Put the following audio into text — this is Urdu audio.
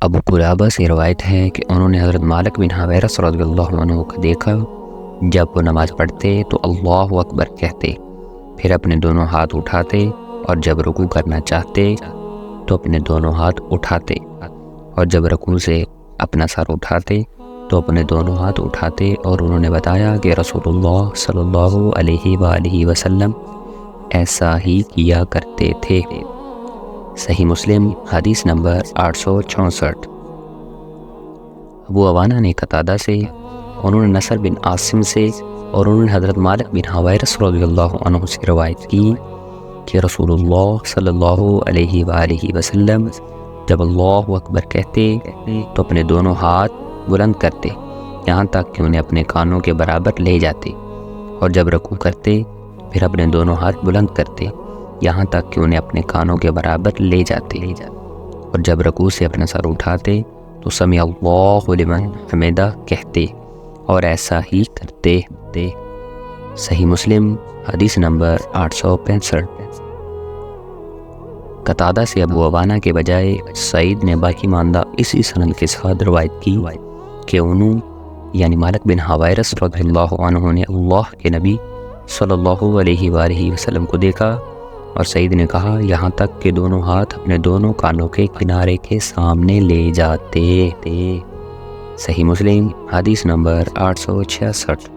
ابو قلابہ سے روایت ہے کہ انہوں نے حضرت مالک بن حویرث رضی اللہ عنہ کو دیکھا جب وہ نماز پڑھتے تو اللہ اکبر کہتے، پھر اپنے دونوں ہاتھ اٹھاتے، اور جب رکوع کرنا چاہتے تو اپنے دونوں ہاتھ اٹھاتے، اور جب رکوع سے اپنا سر اٹھاتے تو اپنے دونوں ہاتھ اٹھاتے، اور انہوں نے بتایا کہ رسول اللہ صلی اللہ علیہ وآلہ وسلم ایسا ہی کیا کرتے تھے۔ صحیح مسلم حدیث نمبر 866۔ ابو عوانہ نے قتادہ سے، انہوں نے نصر بن عاصم سے، اور انہوں نے حضرت مالک بن حویرث رضی اللہ عنہ سے روایت کی کہ رسول اللہ صلی اللہ علیہ وآلہ وسلم جب اللہ اکبر کہتے تو اپنے دونوں ہاتھ بلند کرتے یہاں تک کہ انہیں اپنے کانوں کے برابر لے جاتے، اور جب رکوع کرتے پھر اپنے دونوں ہاتھ بلند کرتے یہاں تک کہ انہیں اپنے کانوں کے برابر لے جاتے، اور جب رکوع سے اپنا سر اٹھاتے تو سمع اللہ لمن حمدہ کہتے، اور ایسا ہی کرتے۔ صحیح مسلم حدیث نمبر 865۔ قتادہ سے ابو عوانہ کے بجائے سعید نے باقی ماندہ اسی سند کے ساتھ روایت کی کہ انہوں یعنی مالک بن حویرث رضی اللہ عنہ نے اللہ کے نبی صلی اللہ علیہ وآلہ وسلم کو دیکھا، اور سعید نے کہا یہاں تک کہ دونوں ہاتھ اپنے دونوں کانوں کے کنارے کے سامنے لے جاتے۔ صحیح مسلم حدیث نمبر 866۔